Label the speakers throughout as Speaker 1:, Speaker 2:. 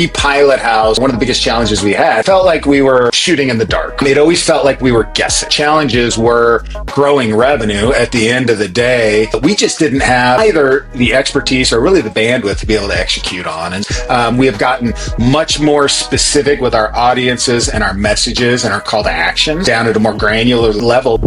Speaker 1: pre-Pilothouse, one of the biggest challenges we had felt like we were shooting in the dark. It always felt like we were guessing. Challenges were growing revenue at the end of the day. We just didn't have either the expertise or really the bandwidth to be able to execute on. And we have gotten much more specific with our audiences and our messages and our call to action down at a more granular level.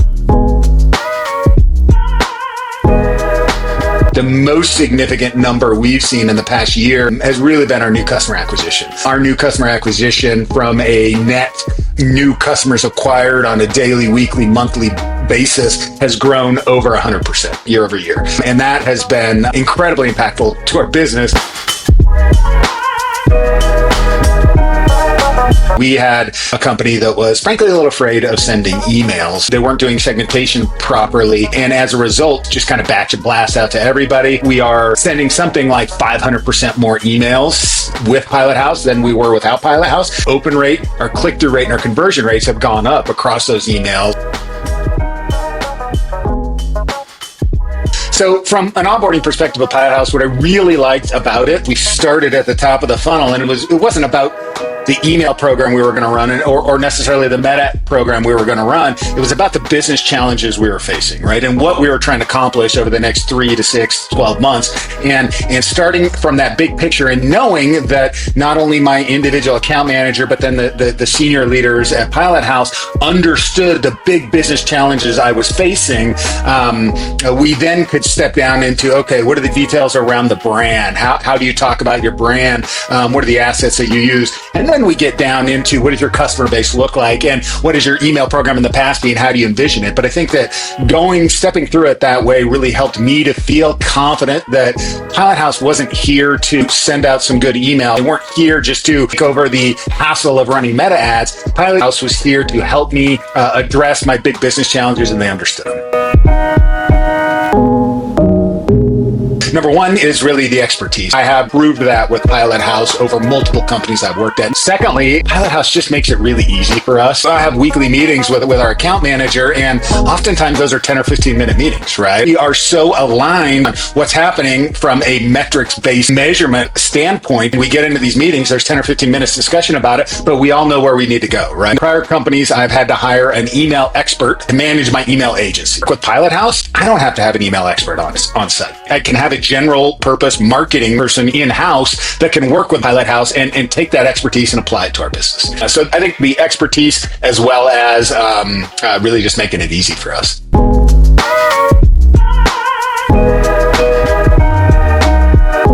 Speaker 1: The most significant number we've seen in the past year has really been our new customer acquisition. Our new customer acquisition from a net new customers acquired on a daily, weekly, monthly basis has grown over 100% year over year. And that has been incredibly impactful to our business. We had a company that was frankly a little afraid of sending emails. They weren't doing segmentation properly. And as a result, just kind of batch and blast out to everybody. We are sending something like 500% more emails with Pilothouse than we were without Pilothouse. Open rate, our click-through rate, and our conversion rates have gone up across those emails. So from an onboarding perspective of Pilothouse, what I really liked about it, we started at the top of the funnel, and it wasn't about the email program we were going to run or necessarily the meta program we were going to run. It was about the business challenges we were facing, right? And what we were trying to accomplish over the next 3 to 6, 12 months. And starting from that big picture and knowing that not only my individual account manager, but then the senior leaders at Pilothouse understood the big business challenges I was facing, we then could step down into, okay, what are the details around the brand? How do you talk about your brand? What are the assets that you use? And then we get down into what does your customer base look like and what is your email program in the past be and how do you envision it? But I think that stepping through it that way really helped me to feel confident that Pilothouse wasn't here to send out some good email. They weren't here just to take over the hassle of running meta ads. Pilothouse was here to help me address my big business challenges, and they understood them. Number one is really the expertise. I have proved that with Pilothouse over multiple companies I've worked at. Secondly, Pilothouse just makes it really easy for us. I have weekly meetings with our account manager, and oftentimes those are 10 or 15 minute meetings, right? We are so aligned on what's happening from a metrics-based measurement standpoint. We get into these meetings, there's 10 or 15 minutes discussion about it, but we all know where we need to go, right? In prior companies, I've had to hire an email expert to manage my email agency. With Pilothouse, I don't have to have an email expert on site. I can have a general purpose marketing person in-house that can work with Pilothouse and take that expertise and apply it to our business. So I think the expertise as well as really just making it easy for us.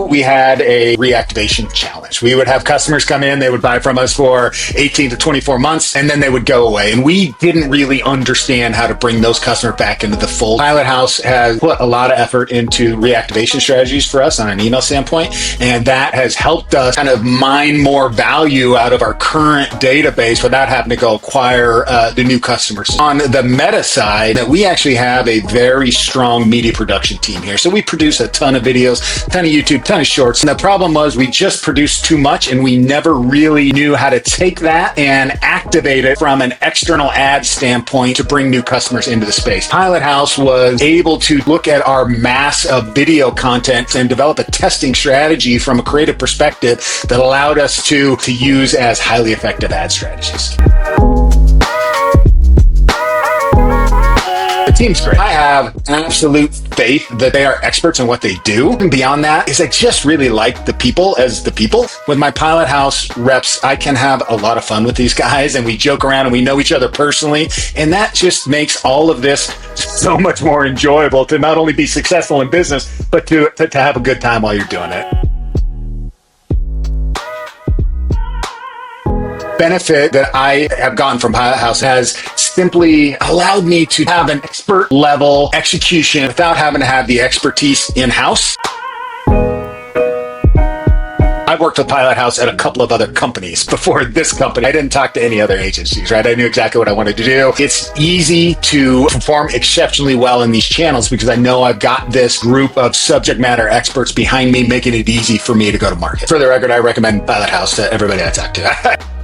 Speaker 1: We had a reactivation challenge. We would have customers come in, they would buy from us for 18 to 24 months, and then they would go away. And we didn't really understand how to bring those customers back into the fold. Pilothouse has put a lot of effort into reactivation strategies for us on an email standpoint, and that has helped us kind of mine more value out of our current database without having to go acquire the new customers. On the meta side, we actually have a very strong media production team here. So we produce a ton of videos, a ton of YouTube, ton of shorts. And the problem was we just produced too much and we never really knew how to take that and activate it from an external ad standpoint to bring new customers into the space. Pilothouse was able to look at our mass of video content and develop a testing strategy from a creative perspective that allowed us to use as highly effective ad strategies. The team's great. I have absolute faith that they are experts in what they do. And beyond that is I just really like the people as the people. With my Pilothouse reps, I can have a lot of fun with these guys and we joke around and we know each other personally. And that just makes all of this so much more enjoyable to not only be successful in business, but to have a good time while you're doing it. Benefit that I have gotten from Pilothouse has simply allowed me to have an expert level execution without having to have the expertise in-house. I worked with Pilothouse at a couple of other companies before this company. I didn't talk to any other agencies, right? I knew exactly what I wanted to do. It's easy to perform exceptionally well in these channels because I know I've got this group of subject matter experts behind me, making it easy for me to go to market. For the record, I recommend Pilothouse to everybody I talk to.